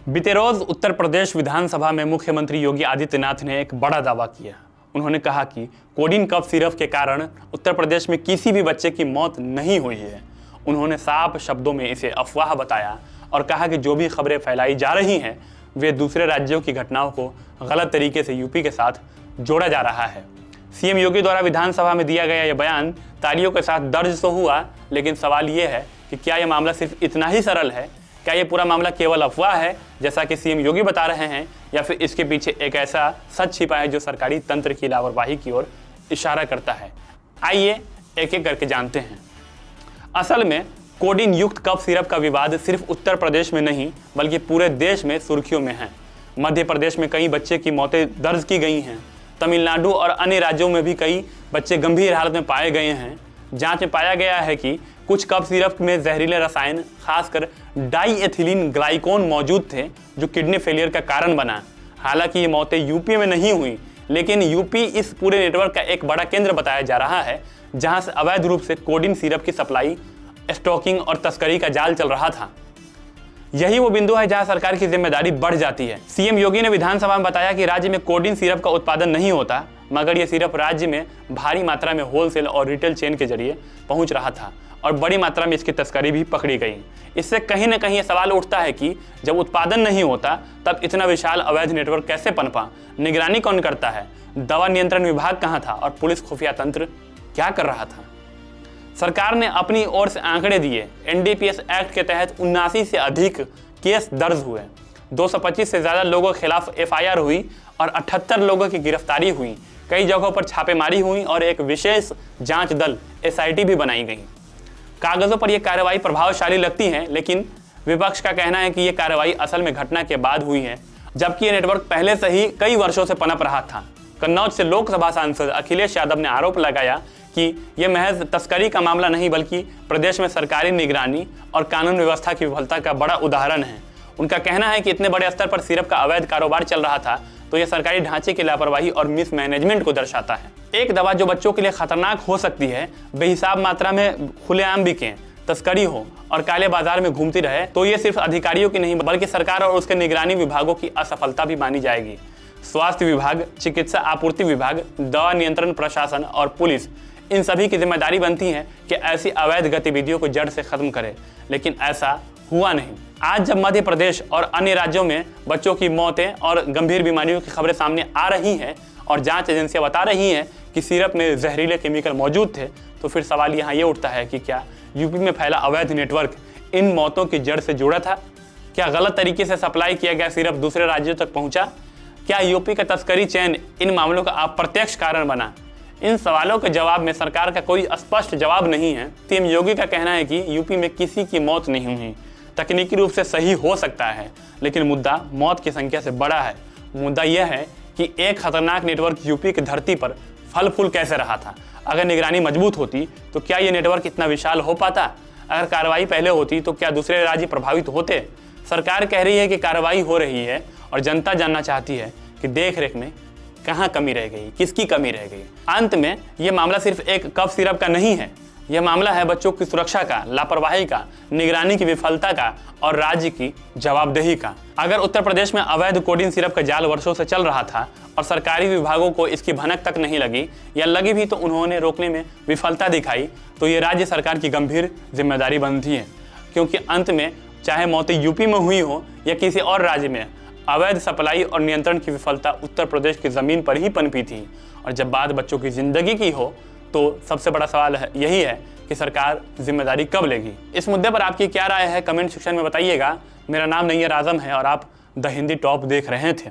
बीते रोज उत्तर प्रदेश विधानसभा में मुख्यमंत्री योगी आदित्यनाथ ने एक बड़ा दावा किया। उन्होंने कहा कि कोडिन कफ सिरप के कारण उत्तर प्रदेश में किसी भी बच्चे की मौत नहीं हुई है। उन्होंने साफ शब्दों में इसे अफवाह बताया और कहा कि जो भी खबरें फैलाई जा रही हैं वे दूसरे राज्यों की घटनाओं को गलत तरीके से यूपी के साथ जोड़ा जा रहा है। सीएम योगी द्वारा विधानसभा में दिया गया यह बयान तालियों के साथ दर्ज तो हुआ, लेकिन सवाल ये है कि क्या यह मामला सिर्फ इतना ही सरल है? क्या ये पूरा मामला केवल अफवाह है जैसा कि सीएम योगी बता रहे हैं, या फिर इसके पीछे एक ऐसा सच छिपा है जो सरकारी तंत्र की लापरवाही की ओर इशारा करता है? आइए एक एक करके जानते हैं। असल में कोडिन युक्त कफ सिरप का विवाद सिर्फ उत्तर प्रदेश में नहीं बल्कि पूरे देश में सुर्खियों में है। मध्य प्रदेश में कई बच्चे की मौतें दर्ज की गई हैं। तमिलनाडु और अन्य राज्यों में भी कई बच्चे गंभीर हालत में पाए गए हैं। जांच में पाया गया है कि कुछ कफ सिरप में जहरीले रसायन खासकर डाईएथिलीन ग्लाइकोन मौजूद थे जो किडनी फेलियर का कारण बना। हालांकि ये मौतें यूपी में नहीं हुई, लेकिन यूपी इस पूरे नेटवर्क का एक बड़ा केंद्र बताया जा रहा है जहां से अवैध रूप से कोडिन सिरप की सप्लाई, स्टॉकिंग और तस्करी का जाल चल रहा था। यही वो बिंदु है जहां सरकार की जिम्मेदारी बढ़ जाती है। सीएम योगी ने विधानसभा में बताया कि राज्य में कोडिन सिरप का उत्पादन नहीं होता, मगर यह सिरप राज्य में भारी मात्रा में होलसेल और रिटेल चेन के जरिए पहुंच रहा था और बड़ी मात्रा में इसकी तस्करी भी पकड़ी गई। इससे कहीं ना कहीं यह सवाल उठता है कि जब उत्पादन नहीं होता तब इतना विशाल अवैध नेटवर्क कैसे पनपा? निगरानी कौन करता है? दवा नियंत्रण विभाग कहाँ था और पुलिस खुफिया तंत्र क्या कर रहा था? सरकार ने अपनी ओर से आंकड़े दिए। एनडीपीएस एक्ट के तहत 79 से अधिक केस दर्ज हुए, 225 से ज्यादा लोगों के खिलाफ एफआईआर हुई और 78 लोगों की गिरफ्तारी हुई। कई जगहों पर छापेमारी हुई और एक विशेष जांच दल एसआईटी भी बनाई गई। कागजों पर यह कार्रवाई प्रभावशाली लगती है, लेकिन विपक्ष का कहना है कि यह कार्रवाई असल में घटना के बाद हुई है, जबकि यह नेटवर्क पहले से ही कई वर्षों से पनप रहा था। कन्नौज से लोकसभा सांसद अखिलेश यादव ने आरोप लगाया कि यह महज तस्करी का मामला नहीं बल्कि प्रदेश में सरकारी निगरानी और कानून व्यवस्था की विफलता का बड़ा उदाहरण है। उनका कहना है कि इतने बड़े स्तर पर सिरप का अवैध कारोबार चल रहा था तो यह सरकारी ढांचे की लापरवाही और मिसमैनेजमेंट को दर्शाता है। एक दवा जो बच्चों के लिए खतरनाक हो सकती है बेहिसाब मात्रा में खुलेआम बिके, तस्करी हो और काले बाजार में घूमती रहे तो ये सिर्फ अधिकारियों की नहीं बल्कि सरकार और उसके निगरानी विभागों की असफलता भी मानी जाएगी। स्वास्थ्य विभाग, चिकित्सा आपूर्ति विभाग, दवा नियंत्रण प्रशासन और पुलिस, इन सभी की जिम्मेदारी बनती है कि ऐसी अवैध गतिविधियों को जड़ से खत्म करे, लेकिन ऐसा हुआ नहीं। आज जब मध्य प्रदेश और अन्य राज्यों में बच्चों की मौतें और गंभीर बीमारियों की खबरें सामने आ रही हैं और जांच एजेंसियां बता रही हैं कि सिरप में जहरीले केमिकल मौजूद थे, तो फिर सवाल यहाँ ये उठता है कि क्या यूपी में फैला अवैध नेटवर्क इन मौतों की जड़ से जुड़ा था? क्या गलत तरीके से सप्लाई किया गया सिरप दूसरे राज्यों तक पहुंचा? क्या यूपी का तस्करी चैन इन मामलों का अप्रत्यक्ष कारण बना? इन सवालों के जवाब में सरकार का कोई स्पष्ट जवाब नहीं है। सीएम योगी का कहना है कि यूपी में किसी की मौत नहीं हुई। तकनीकी रूप से सही हो सकता है, लेकिन मुद्दा मौत की संख्या से बड़ा है। मुद्दा यह है कि एक खतरनाक नेटवर्क यूपी की धरती पर फल फूल कैसे रहा था। अगर निगरानी मजबूत होती तो क्या ये नेटवर्क इतना विशाल हो पाता? अगर कार्रवाई पहले होती तो क्या दूसरे राज्य प्रभावित होते? सरकार कह रही है कि कार्रवाई हो रही है और जनता जानना चाहती है कि देख रेख में कहाँ कमी रह गई, किसकी कमी रह गई। अंत में यह मामला सिर्फ एक कफ सिरप का नहीं है, यह मामला है बच्चों की सुरक्षा का, लापरवाही का, निगरानी की विफलता का और राज्य की जवाबदेही का। अगर उत्तर प्रदेश में अवैध कोडिन सिरप का जाल वर्षों से चल रहा था और सरकारी विभागों को इसकी भनक तक नहीं लगी या लगी भी तो उन्होंने रोकने में विफलता दिखाई, तो ये राज्य सरकार की गंभीर जिम्मेदारी बनती है। क्योंकि अंत में चाहे मौतें यूपी में हुई हो या किसी और राज्य में, अवैध सप्लाई और नियंत्रण की विफलता उत्तर प्रदेश की जमीन पर ही पनपी थी। और जब बात बच्चों की जिंदगी की हो तो सबसे बड़ा सवाल यही है कि सरकार जिम्मेदारी कब लेगी। इस मुद्दे पर आपकी क्या राय है, कमेंट सेक्शन में बताइएगा। मेरा नाम नैयर आजम है और आप द हिंदी टॉप देख रहे थे।